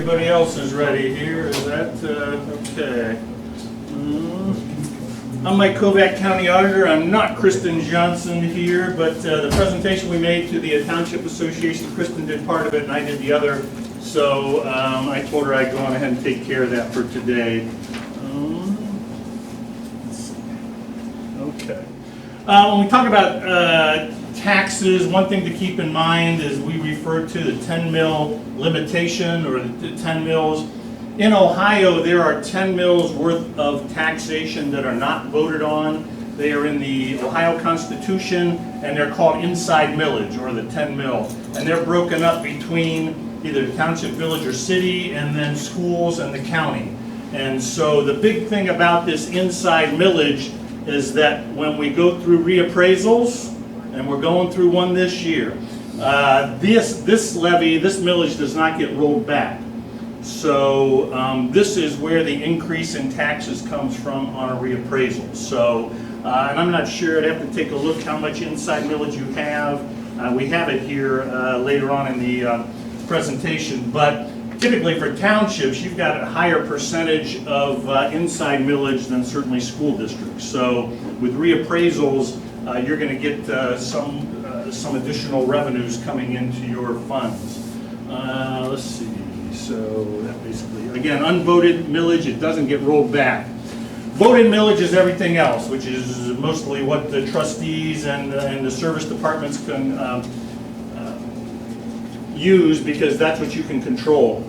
everybody else is ready here. Is that okay? I'm Mike Kovac, County Auditor. I'm not Kristen Johnson here, but the presentation we made to the Township Association, Kristen did part of it and I did the other. So I told her I'd go on ahead and take care of that for today. Let's see. Okay. When we talk about taxes, one thing to keep in mind is we refer to the 10 mil limitation, or the 10 mills. In Ohio, there are 10 mills worth of taxation that are not voted on. They are in the Ohio Constitution, and they're called inside millage, or the 10 mil. And they're broken up between either the township, village, or city, and then schools and the county. And so the big thing about this inside millage is that when we go through reappraisals, and we're going through one this year, this levy, this millage does not get rolled back. So this is where the increase in taxes comes from on a reappraisal. So, and I'm not sure, I'd have to take a look how much inside millage you have. We have it here later on in the presentation, but typically for townships, you've got a higher percentage of inside millage than certainly school districts. So with reappraisals, you're going to get some additional revenues coming into your funds. Let's see. So that basically, again, unvoted millage, it doesn't get rolled back. Voted millage is everything else, which is mostly what the trustees and the service departments can use, because that's what you can control.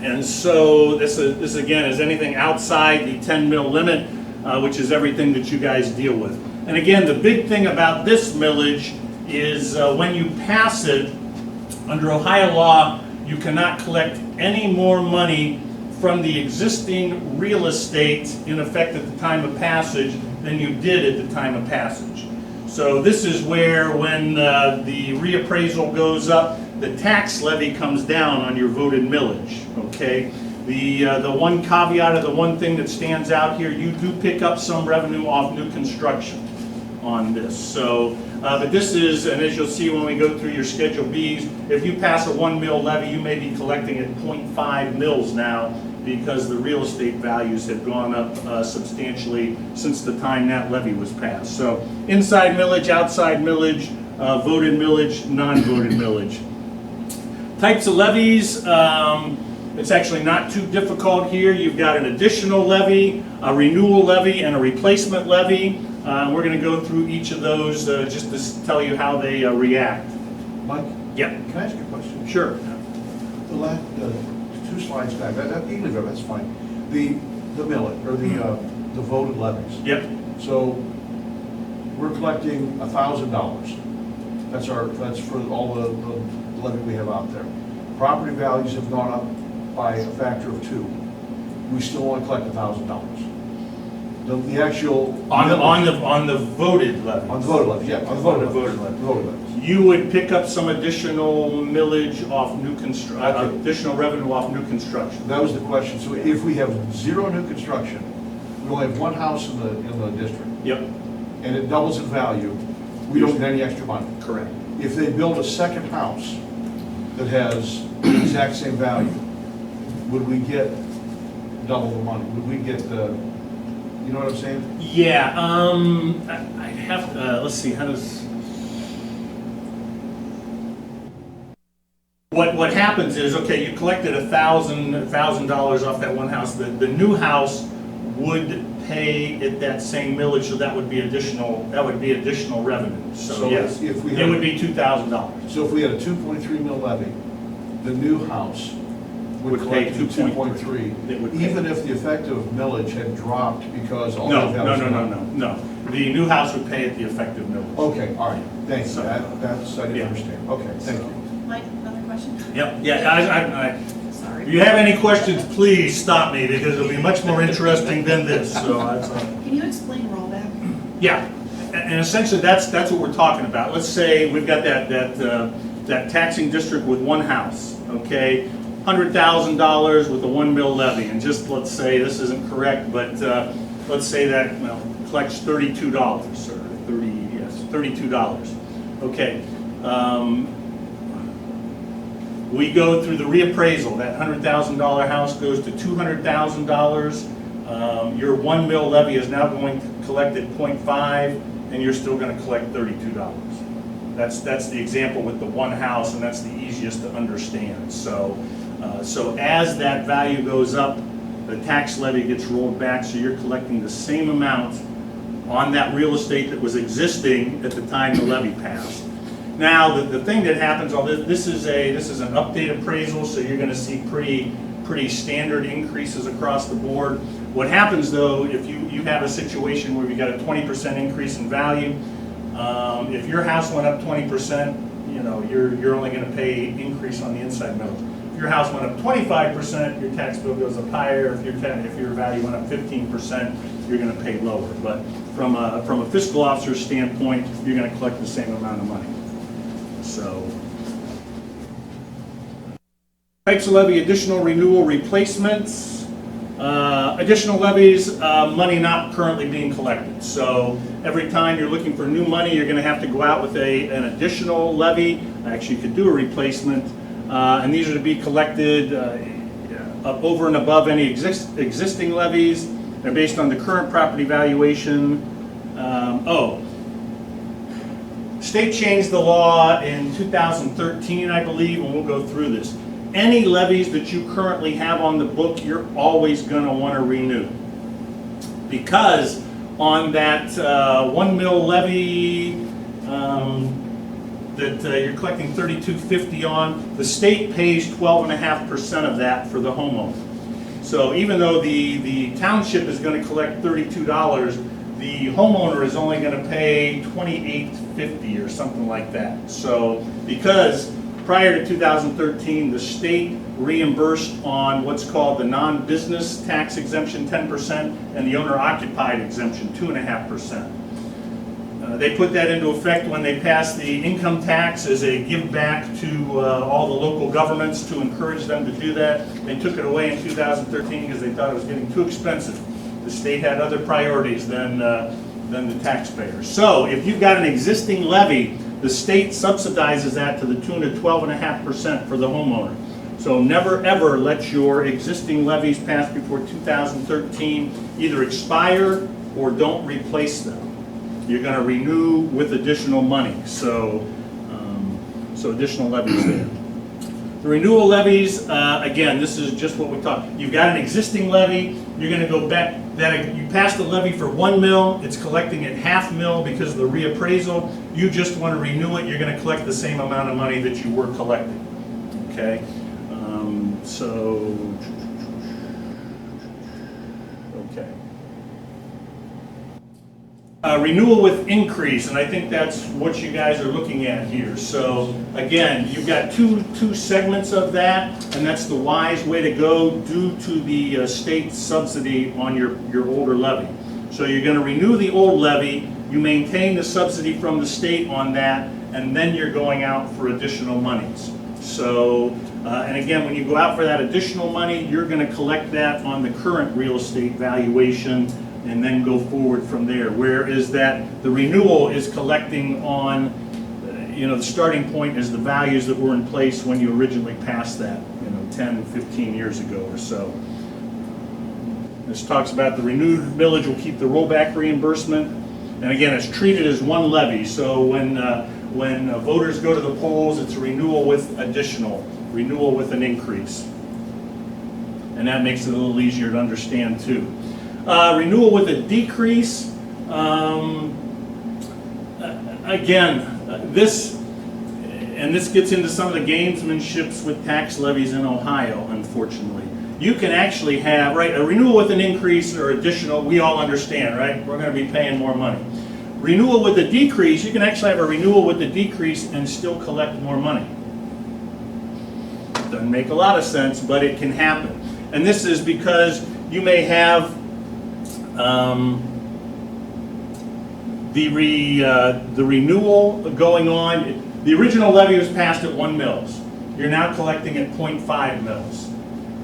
And so this again is anything outside the 10 mil limit, which is everything that you guys deal with. And again, the big thing about this millage is when you pass it, under Ohio law, you cannot collect any more money from the existing real estate in effect at the time of passage than you did at the time of passage. So this is where when the reappraisal goes up, the tax levy comes down on your voted millage, okay? The one caveat, or the one thing that stands out here, you do pick up some revenue off new construction on this. So, but this is, and as you'll see when we go through your Schedule Bs, if you pass a 1 mil levy, you may be collecting at 0.5 mils now, because the real estate values have gone up substantially since the time that levy was passed. So inside millage, outside millage, voted millage, non-voted millage. Types of levies, it's actually not too difficult here. You've got an additional levy, a renewal levy, and a replacement levy. We're going to go through each of those just to tell you how they react. Mike? Yeah. Can I ask you a question? Sure. The last 2 slides back, you can leave it, that's fine. The millage, or the voted levies. Yep. So we're collecting $1,000. That's for all the levy we have out there. Property values have gone up by a factor of 2. We still only collect $1,000. The actual on the voted levy. On the voted levy, yeah. On the voted levy. You would pick up some additional millage off new construction, additional revenue off new construction. That was the question. So if we have 0 new construction, we only have 1 house in the district. Yep. And it doubles in value, we don't get any extra money. Correct. If they build a second house that has the exact same value, would we get double the money? Would we get the, you know what I'm saying? Yeah. I have to, let's see, how does. What happens is, okay, you collected $1,000 off that one house. The new house would pay at that same millage, so that would be additional. That would be additional revenue. So yes, if we had, it would be $2,000. So if we had a 2.3 mil levy, the new house would pay collect 2.3, even if the effective millage had dropped because all no. The new house would pay at the effective millage. Okay, all right, thanks. So, that's I didn't understand. Okay, thank you. Mike, another question? Yep. Yeah. Sorry. If you have any questions, please stop me, because it'll be much more interesting than this. So. Can you explain rollback? Yeah, and essentially that's what we're talking about. Let's say we've got that taxing district with 1 house, okay, $100,000 with a 1 mil levy, and just let's say this isn't correct, but let's say that collects $32 or $32. Okay. We go through the reappraisal. That $100,000 house goes to $200,000. Your 1 mil levy is now going to collect at 0.5, and you're still going to collect $32. That's the example with the one house, and that's the easiest to understand. So as that value goes up, the tax levy gets rolled back, so you're collecting the same amount on that real estate that was existing at the time the levy passed. Now, the thing that happens, this is an update appraisal, so you're going to see pretty standard increases across the board. What happens though, if you have a situation where you got a 20% increase in value, if your house went up 20%, you know, you're only going to pay increase on the inside millage. If your house went up 25%, your tax bill goes up higher. If your value went up 15%, you're going to pay lower. But from a fiscal officer's standpoint, you're going to collect the same amount of money. So, types of levy: additional, renewal, replacements. Additional levies, money not currently being collected. So every time you're looking for new money, you're going to have to go out with an additional levy. Actually, you could do a replacement, and these are to be collected over and above any existing levies. They're based on the current property valuation. State changed the law in 2013, I believe, and we'll go through this. Any levies that you currently have on the book, you're always going to want to renew. Because on that 1 mil levy that you're collecting $32.50 on, the state pays 12.5% of that for the homeowner. So even though the township is going to collect $32, the homeowner is only going to pay $28.50 or something like that. So because prior to 2013, the state reimbursed on what's called the non-business tax exemption 10% and the owner-occupied exemption 2.5%. They put that into effect when they passed the income tax as a give back to all the local governments to encourage them to do that. They took it away in 2013 because they thought it was getting too expensive. The state had other priorities than the taxpayers. So if you've got an existing levy, the state subsidizes that to the tune of 12.5% for the homeowner. So never ever let your existing levies passed before 2013 either expire or don't replace them. You're going to renew with additional money. So additional levies there. The renewal levies, again, this is just what we talked. You've got an existing levy. You're going to go back. You passed the levy for 1 mil. It's collecting at half mil because of the reappraisal. You just want to renew it. You're going to collect the same amount of money that you were collecting. Okay. Okay. Renewal with increase, and I think that's what you guys are looking at here. So again, you've got two segments of that, and that's the wise way to go due to the state subsidy on your older levy. So you're going to renew the old levy, you maintain the subsidy from the state on that, and then you're going out for additional monies. So, and again, when you go out for that additional money, you're going to collect that on the current real estate valuation and then go forward from there. Whereas that the renewal is collecting on, the starting point is the values that were in place when you originally passed that, 10, 15 years ago or so. This talks about the renewed millage will keep the rollback reimbursement, and again, it's treated as one levy. So when voters go to the polls, it's a renewal with renewal with an increase, and that makes it a little easier to understand too. Renewal with a decrease, this gets into some of the gamesmanships with tax levies in Ohio, unfortunately. You can actually have, a renewal with an increase or additional, we all understand, right? We're going to be paying more money. Renewal with a decrease, you can actually have a renewal with a decrease and still collect more money. Doesn't make a lot of sense, but it can happen. And this is because you may have the renewal going on. The original levy was passed at 1 mils. You're now collecting at 0.5 mils.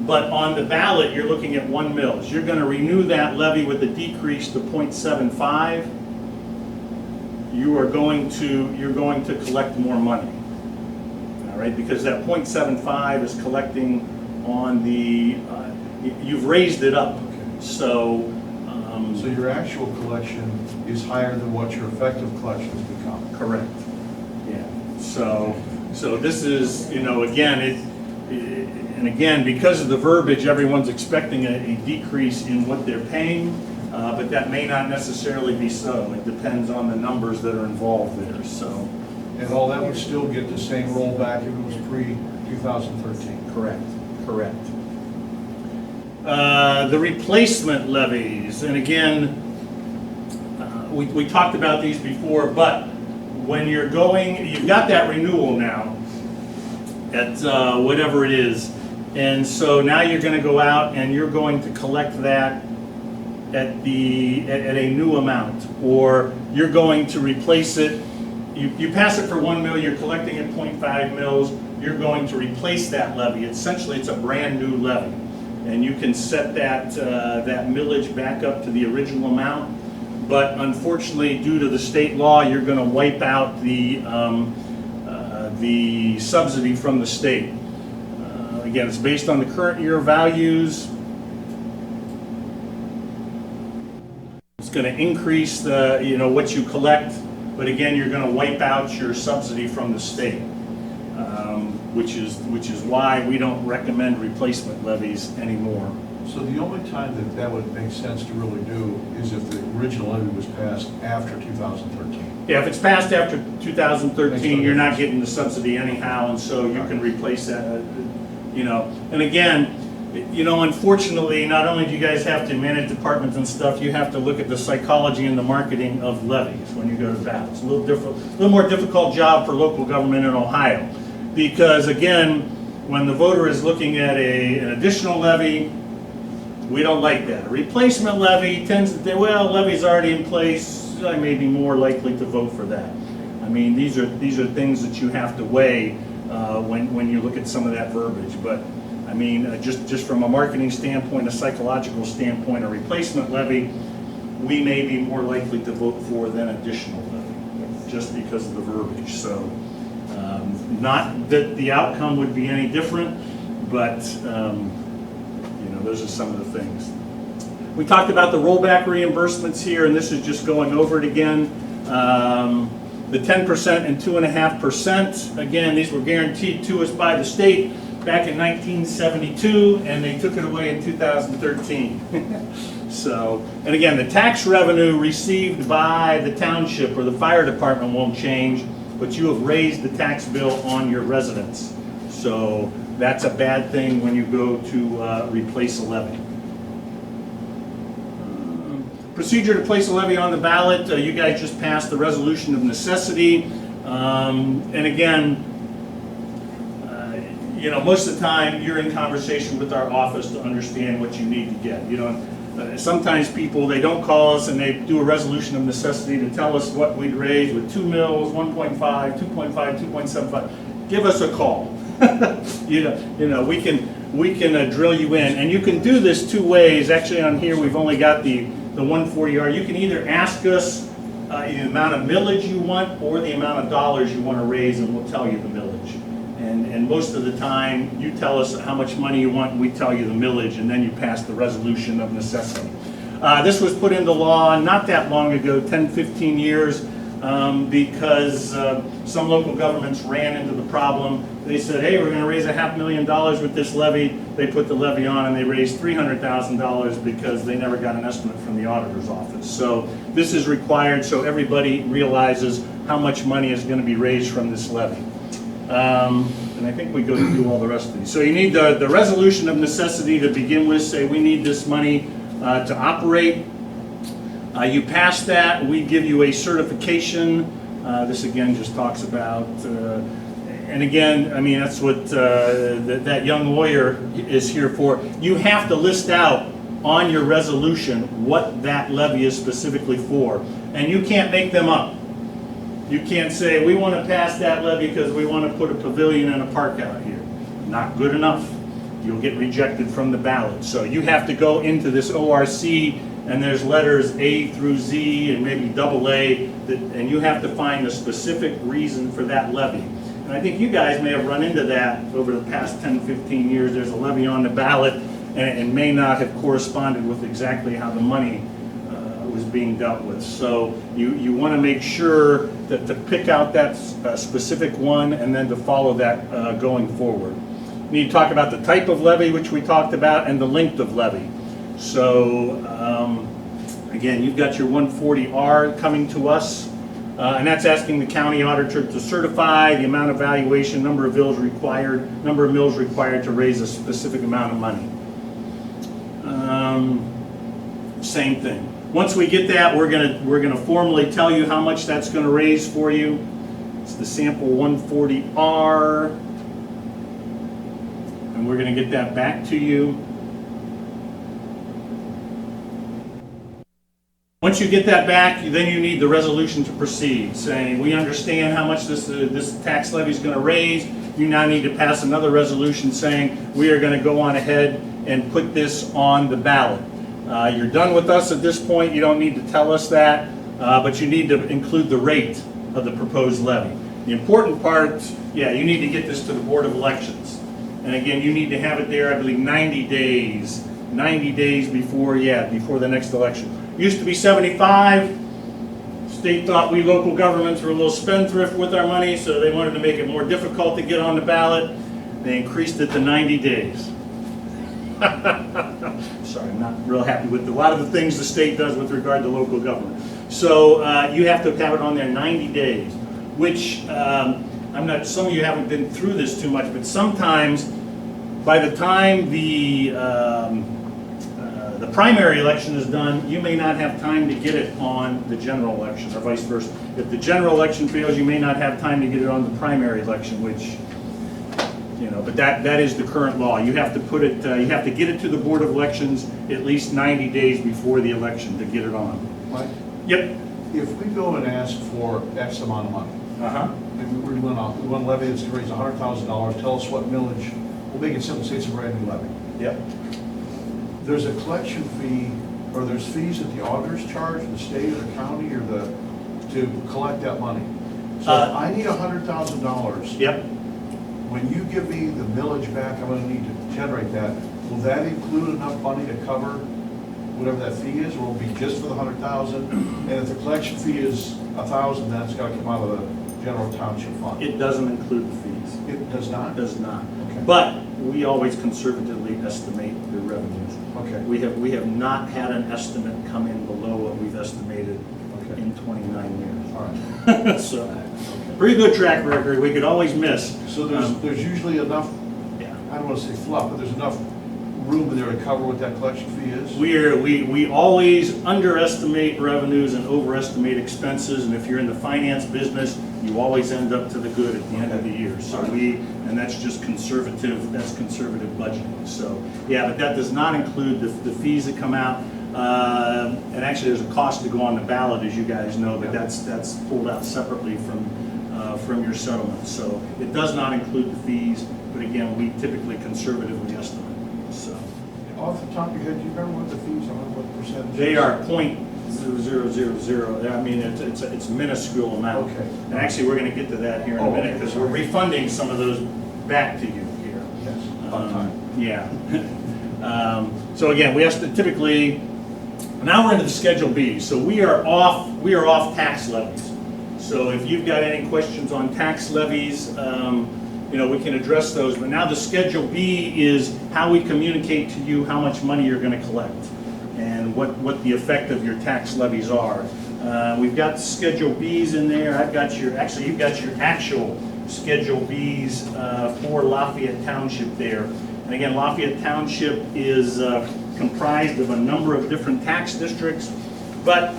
But on the ballot, you're looking at 1 mils. You're going to renew that levy with a decrease to 0.75. You're going to collect more money. All right? Because that 0.75 is collecting on the, you've raised it up. So, So your actual collection is higher than what your effective collections become. correct. Yeah. So this is, again, and again, because of the verbiage, everyone's expecting a decrease in what they're paying, but that may not necessarily be so. It depends on the numbers that are involved there, so. And all that would still get the same rollback if it was pre-2013. Correct. The replacement levies, and again, we talked about these before, but when you're going, you've got that renewal now at whatever it is, and so now you're going to go out and you're going to collect that at a new amount, or you're going to replace it. You pass it for 1 mil, you're collecting at 0.5 mils, you're going to replace that levy. Essentially, it's a brand new levy, and you can set that millage back up to the original amount. But unfortunately, due to the state law, you're going to wipe out the subsidy from the state. Again, it's based on the current year values. It's going to increase the, what you collect, but again, you're going to wipe out your subsidy from the state, which is why we don't recommend replacement levies anymore. So the only time that would make sense to really do is if the original levy was passed after 2013. Yeah, if it's passed after 2013, you're not getting the subsidy anyhow, and so you can replace that, And again, unfortunately, not only do you guys have to manage departments and stuff, you have to look at the psychology and the marketing of levies when you go to bat. It's a little more difficult job for local government in Ohio, because again, when the voter is looking at an additional levy, we don't like that. A replacement levy tends to say, well, levy's already in place, I may be more likely to vote for that. I mean, these are things that you have to weigh when you look at some of that verbiage. But I mean, just from a marketing standpoint, a psychological standpoint, a replacement levy, we may be more likely to vote for than additional levy, just because of the verbiage. So, not that the outcome would be any different, but those are some of the things. We talked about the rollback reimbursements here, and this is just going over it again. The 10% and 2.5%, again, these were guaranteed to us by the state back in 1972, and they took it away in 2013. So, and again, the tax revenue received by the township or the fire department won't change, but you have raised the tax bill on your residents. So that's a bad thing when you go to replace a levy. Procedure to place a levy on the ballot. You guys just passed the resolution of necessity. And again, most of the time you're in conversation with our office to understand what you need to get. Sometimes people, they don't call us and they do a resolution of necessity to tell us what we'd raise with 2 mils, 1.5, 2.5, 2.75. Give us a call. We can drill you in, and you can do this two ways. Actually, on here we've only got the 140R. You can either ask us the amount of millage you want or the amount of dollars you want to raise, and we'll tell you the millage. And most of the time, you tell us how much money you want, and we tell you the millage, and then you pass the resolution of necessity. This was put into law not that long ago, 10, 15 years, because some local governments ran into the problem. They said, hey, we're going to raise $500,000 with this levy. They put the levy on and they raised $300,000 because they never got an estimate from the auditor's office. So this is required so everybody realizes how much money is going to be raised from this levy. And I think we go through all the rest of these. So you need the resolution of necessity to begin with, say we need this money to operate. You pass that, we give you a certification. This again just talks about, and again, I mean, that's what that young lawyer is here for. You have to list out on your resolution what that levy is specifically for. And you can't make them up. You can't say, we want to pass that levy because we want to put a pavilion and a park out here. Not good enough. You'll get rejected from the ballot. So you have to go into this ORC, and there's letters A through Z and maybe AA, and you have to find a specific reason for that levy. and I think you guys may have run into that over the past 10, 15 years. There's a levy on the ballot, and it may not have corresponded with exactly how the money was being dealt with. So you want to make sure that to pick out that specific one and then to follow that going forward. We need to talk about the type of levy, which we talked about, and the length of levy. So again, you've got your 140R coming to us, and that's asking the county auditor to certify the amount of valuation, number of mills required to raise a specific amount of money. Same thing. Once we get that, we're gonna formally tell you how much that's gonna raise for you. It's the sample 140R, and we're gonna get that back to you. Once you get that back, then you need the resolution to proceed, saying we understand how much this tax levy is going to raise. You now need to pass another resolution saying we are going to go on ahead and put this on the ballot. You're done with us at this point. You don't need to tell us that, but you need to include the rate of the proposed levy. The important part, yeah, you need to get this to the Board of Elections. And again, you need to have it there, I believe, 90 days before the next election. Used to be 75. State thought we local governments were a little spendthrift with our money, so they wanted to make it more difficult to get on the ballot. They increased it to 90 days. Sorry, I'm not real happy with a lot of the things the state does with regard to local government. So you have to have it on there 90 days, which some of you haven't been through this too much, but sometimes by the time the primary election is done, you may not have time to get it on the general election, or vice versa. If the general election fails, you may not have time to get it on the primary election, which, but that is the current law. You have to put it, you have to get it to the Board of Elections at least 90 days before the election to get it on. Mike? Yep. If we go and ask for X amount of money, and we want to levy that's going to raise $100,000, tell us what millage, we'll make it simple, say it's a brand new levy. Yep. There's a collection fee, or there's fees that the auditors charge, the state or the county, or to collect that money. So if I need $100,000. Yep. When you give me the millage back, I'm gonna need to generate that. Will that include enough money to cover whatever that fee is, or will it be just for the $100,000? And if the collection fee is $1,000, then it's gotta come out of the general township fund. It doesn't include the fees. It does not? It does not. Okay. But we always conservatively estimate the revenues. Okay. We have not had an estimate come in below what we've estimated in 29 years. All right. So, pretty good track record. We could always miss. So there's usually enough, Yeah. I don't wanna say fluff, but there's enough room in there to cover what that collection fee is? We always underestimate revenues and overestimate expenses, and if you're in the finance business, you always end up to the good at the end of the year. So and that's just conservative budgeting. So, yeah, but that does not include the fees that come out. And actually, there's a cost to go on the ballot, as you guys know, but that's pulled out separately from your settlement. So it does not include the fees, but again, we typically conservatively estimate. So Off the top of your head, do you remember what the fees are, what percentage? they are 0.0000. I mean, it's a minuscule amount. Okay. And actually, we're going to get to that here in a minute because we're refunding some of those back to you here. Yes, on time. Yeah. So again, we typically, now we're into the Schedule B. So we are off tax levies. So if you've got any questions on tax levies, we can address those. But now the Schedule B is how we communicate to you how much money you're going to collect and what the effect of your tax levies are. We've got Schedule Bs in there. You've got your actual Schedule Bs for Lafayette Township there. And again, Lafayette Township is comprised of a number of different tax districts, but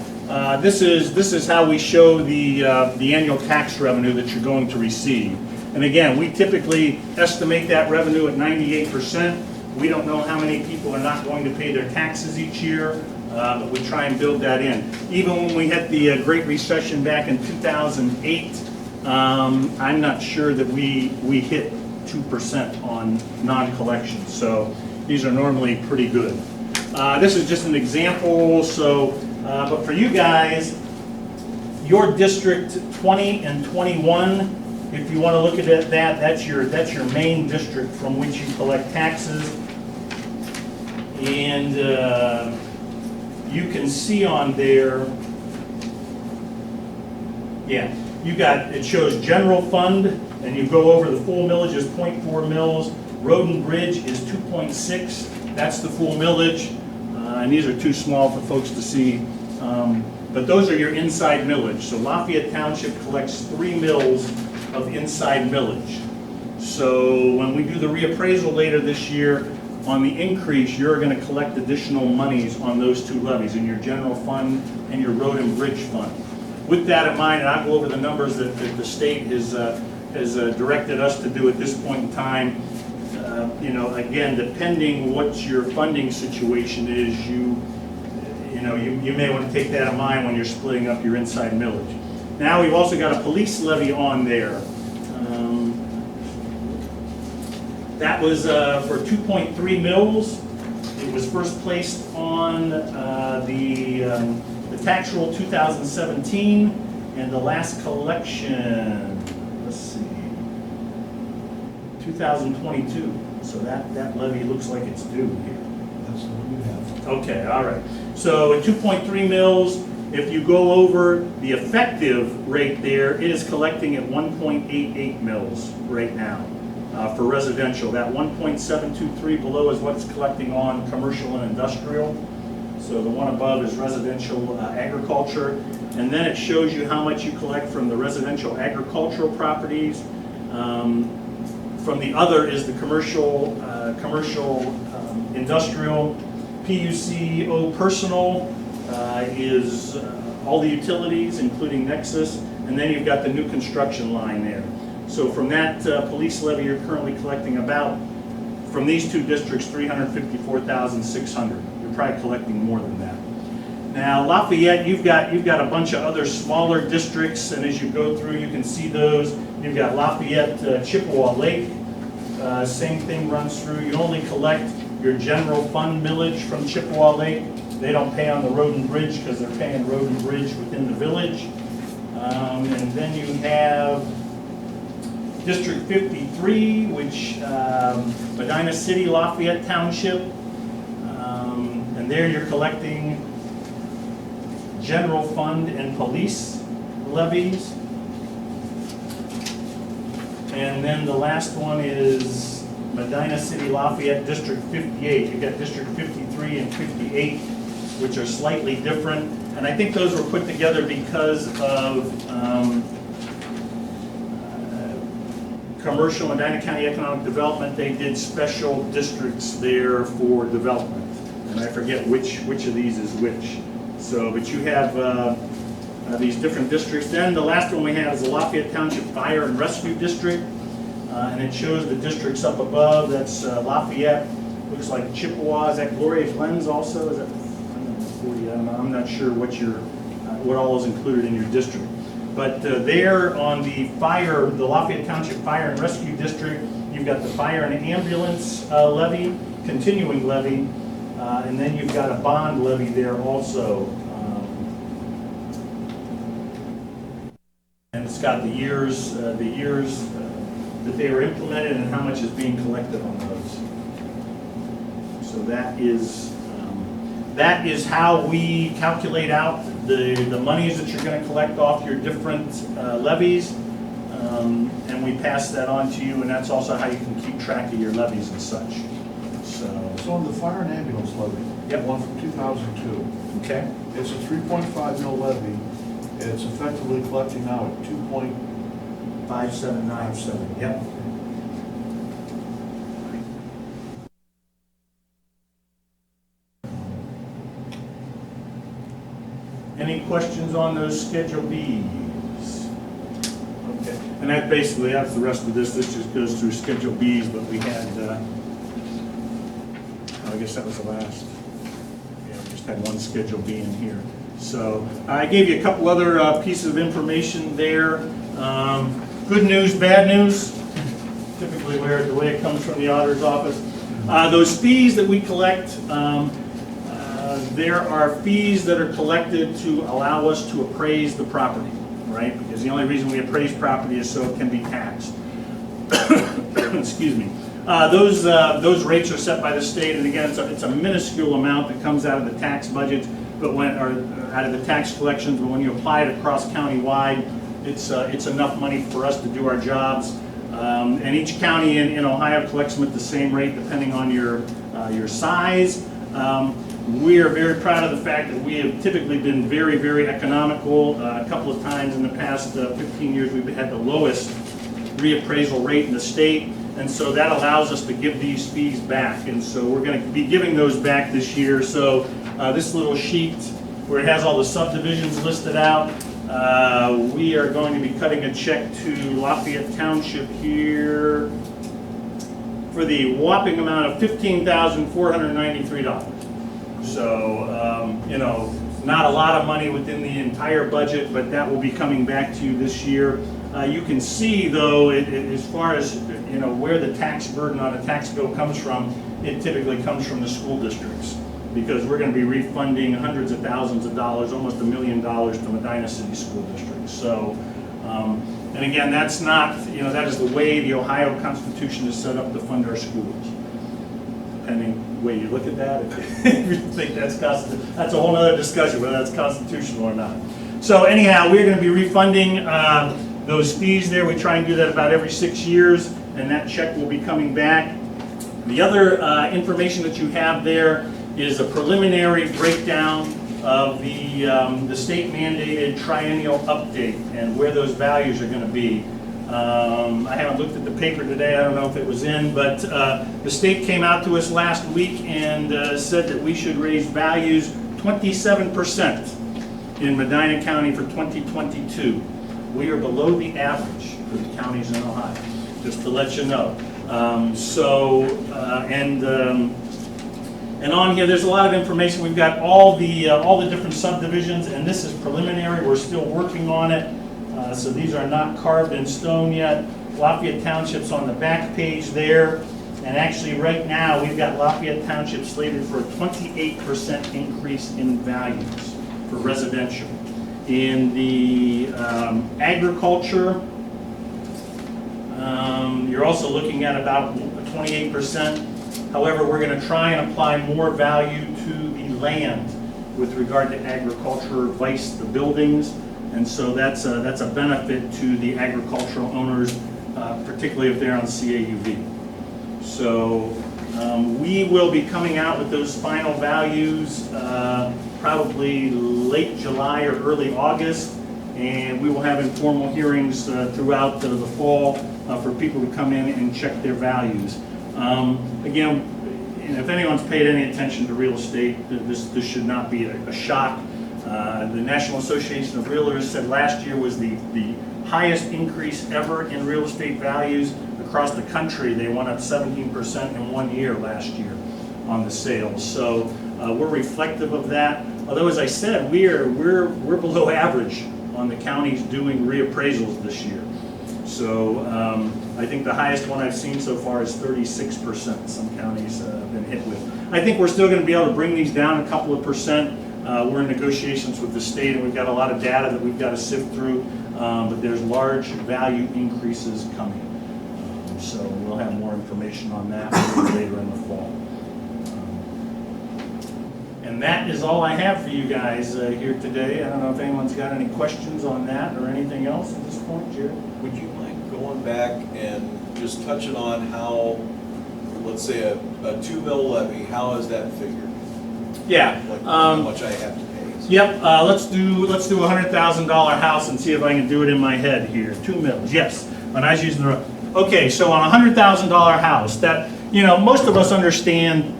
this is how we show the annual tax revenue that you're going to receive. And again, we typically estimate that revenue at 98%. We don't know how many people are not going to pay their taxes each year, but we try and build that in. Even when we had the Great Recession back in 2008, I'm not sure that we hit 2% on non-collections. So these are normally pretty good. This is just an example. So, but for you guys, your district 20 and 21, if you want to look at it, that's your main district from which you collect taxes. And you can see on there, yeah, it shows general fund, and you go over the full millage is 0.4 mils. Road and bridge is 2.6. That's the full millage. And these are too small for folks to see. But those are your inside millage. So Lafayette Township collects 3 mils of inside millage. So when we do the reappraisal later this year, on the increase, you're going to collect additional monies on those 2 levies, in your general fund and your road and bridge fund. With that in mind, and I'll go over the numbers that the state has directed us to do at this point in time. Again, depending what your funding situation is, you may want to take that in mind when you're splitting up your inside millage. Now we've also got a police levy on there. That was for 2.3 mils. It was first placed on the tax roll 2017, and the last collection, let's see, 2022. So that levy looks like it's due here. That's the one you have. Okay, all right. So at 2.3 mils, if you go over the effective rate there, it is collecting at 1.88 mils right now for residential. That 1.723 below is what it's collecting on commercial and industrial. So the one above is residential agriculture. And then it shows you how much you collect from the residential agricultural properties. From the other is the commercial, industrial, PUCO personal is all the utilities, including Nexus, and then you've got the new construction line there. So from that police levy, you're currently collecting about, from these 2 districts, $354,600. You're probably collecting more than that. Now Lafayette, you've got a bunch of other smaller districts, and as you go through, you can see those. You've got Lafayette, Chippewa Lake. Same thing runs through. You only collect your general fund millage from Chippewa Lake. They don't pay on the road and bridge because they're paying road and bridge within the village. And then you have District 53, which Medina City, Lafayette Township. And there you're collecting general fund and police levies. And then the last one is Medina City, Lafayette, District 58. You've got District 53 and 58, which are slightly different. And I think those were put together because of commercial Medina County Economic Development. They did special districts there for development. And I forget which of these is which. So, but you have these different districts. Then the last one we have is the Lafayette Township Fire and Rescue District. And it shows the districts up above. That's Lafayette, looks like Chippewa. Is that Gloria Glens also? Is that 40? I'm not sure what all is included in your district. But there on the Lafayette Township Fire and Rescue District, you've got the fire and ambulance levy, continuing levy, and then you've got a bond levy there also. And it's got the years that they were implemented and how much is being collected on those. So that is how we calculate out the monies that you're going to collect off your different levies, and we pass that on to you, and that's also how you can keep track of your levies and such. So on the fire and ambulance levy, Yep. one from 2002, okay, it's a 3.5 mil levy, and it's effectively collecting now at 5797. Yep. Any questions on those Schedule Bs? Okay, and that's the rest of this. This just goes through Schedule Bs, but we had, I guess that was the last. Yeah, we just had one Schedule B in here. So I gave you a couple other pieces of information there. Good news, bad news. Typically the way it comes from the auditor's office. Those fees that we collect, there are fees that are collected to allow us to appraise the property, right? Because the only reason we appraise property is so it can be taxed. Excuse me. Those rates are set by the state, and again, it's a minuscule amount that comes out of the tax budget, out of the tax collections, but when you apply it across county-wide, it's enough money for us to do our jobs. And each county in Ohio collects them at the same rate depending on your size. We are very proud of the fact that we have typically been very, very economical. A couple of times in the past 15 years, we've had the lowest reappraisal rate in the state, and so that allows us to give these fees back. And so we're going to be giving those back this year. So this little sheet where it has all the subdivisions listed out, we are going to be cutting a check to Lafayette Township here for the whopping amount of $15,493. So, not a lot of money within the entire budget, but that will be coming back to you this year. You can see, though, as far as where the tax burden on a tax bill comes from, it typically comes from the school districts, because we're going to be refunding hundreds of thousands of dollars, almost $1 million to Medina City School District. So, and again, that's not, that is the way the Ohio Constitution is set up to fund our schools. Depending way you look at that, if you think that's a whole other discussion, whether that's constitutional or not. So anyhow, we're going to be refunding those fees there. We try and do that about every 6 years, and that check will be coming back. The other information that you have there is a preliminary breakdown of the state mandated triennial update and where those values are going to be. I haven't looked at the paper today, I don't know if it was in, but the state came out to us last week and said that we should raise values 27% in Medina County for 2022. We are below the average for the counties in Ohio, just to let you know. And on here, there's a lot of information. We've got all the different subdivisions, and this is preliminary. We're still working on it. So these are not carved in stone yet. Lafayette Township's on the back page there. And actually right now, we've got Lafayette Township slated for a 28% increase in values for residential. In the agriculture, you're also looking at about 28%. However, we're going to try and apply more value to the land with regard to agriculture, vice the buildings. And so that's a benefit to the agricultural owners, particularly if they're on CAUV. So we will be coming out with those final values probably late July or early August, and we will have informal hearings throughout the fall for people to come in and check their values. Again, if anyone's paid any attention to real estate, this should not be a shock. The National Association of Realtors said last year was the highest increase ever in real estate values across the country. They went up 17% in 1 year last year on the sales. So we're reflective of that. Although, as I said, we're below average on the counties doing reappraisals this year. So I think the highest one I've seen so far is 36%. Some counties have been hit with. I think we're still going to be able to bring these down a couple of percent. We're in negotiations with the state, and we've got a lot of data that we've got to sift through, but there's large value increases coming. So we'll have more information on that later in the fall. And that is all I have for you guys here today. I don't know if anyone's got any questions on that or anything else at this point, Jared? Would you mind going back and just touching on how, let's say a 2 mil levy, how is that figured? Yeah. Like how much I have to pay? Yep. Let's do a $100,000 house and see if I can do it in my head here. 2 mils. Yes. When I was using the. Okay. So on a $100,000 house, that most of us understand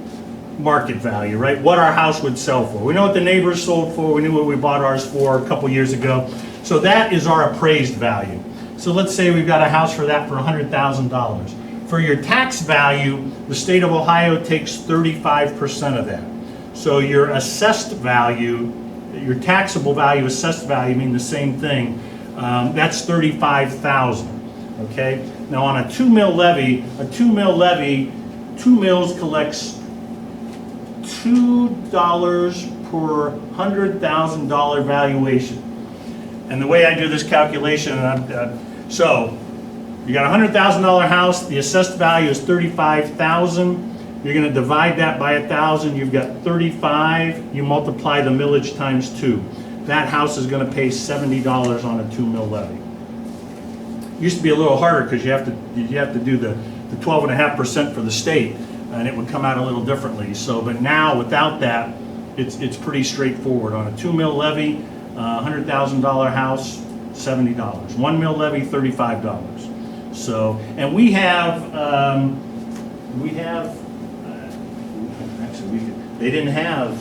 market value, right? What our house would sell for. We know what the neighbors sold for. We knew what we bought ours for a couple years ago. So that is our appraised value. So let's say we've got a house for that for $100,000. For your tax value, the state of Ohio takes 35% of that. So your assessed value, your taxable value, assessed value mean the same thing. That's $35,000. Okay. Now on a 2 mil levy, 2 mills collects $2 per $100,000 valuation. And the way I do this calculation, so you got a $100,000 house, the assessed value is $35,000. You're gonna divide that by 1,000, you've got 35, you multiply the millage times 2. That house is gonna pay $70 on a 2 mil levy. Used to be a little harder because you have to do the 12.5% for the state, and it would come out a little differently. So, but now without that, it's pretty straightforward. On a 2 mil levy, $100,000 house, $70. 1 mil levy, $35. So, and we have actually they didn't have.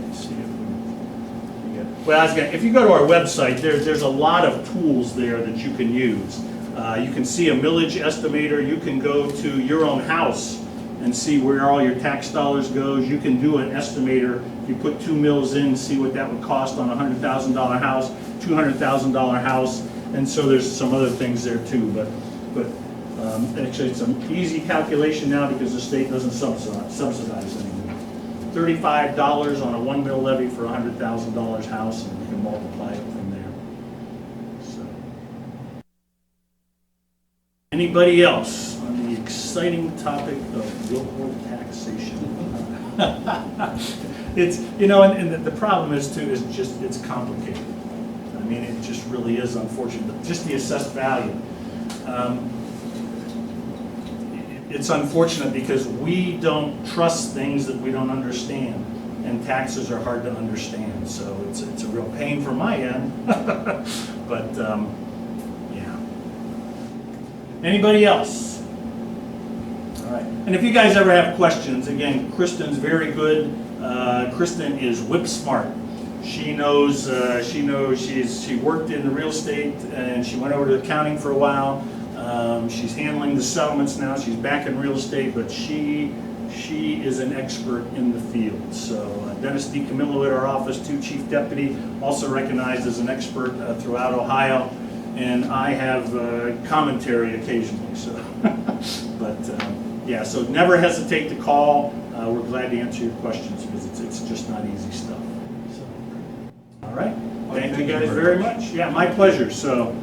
Let's see if well, if you go to our website, there's a lot of tools there that you can use. You can see a millage estimator. You can go to your own house and see where all your tax dollars goes. You can do an estimator. If you put 2 mils in, see what that would cost on a $100,000 house, $200,000 house, and so there's some other things there too. But actually, it's an easy calculation now because the state doesn't subsidize anymore. $35 on a 1 mil levy for a $100,000 house, and you can multiply it from there. So, anybody else on the exciting topic of local taxation? It's, you know, and the problem is too, is just, it's complicated. I mean, it just really is unfortunate. Just the assessed value. It's unfortunate because we don't trust things that we don't understand, and taxes are hard to understand. So it's a real pain from my end. But yeah. Anybody else? All right. And if you guys ever have questions, again, Kristen's very good. Kristen is whip smart. She knows. She worked in the real estate, and she went over to accounting for a while. She's handling the settlements now. She's back in real estate, but she is an expert in the field. So Dennis DiCamillo at our office, too, chief deputy, also recognized as an expert throughout Ohio, and I have commentary occasionally. So, but yeah, so never hesitate to call. We're glad to answer your questions because it's just not easy stuff. So, all right, thank you guys very much. Yeah, my pleasure. So.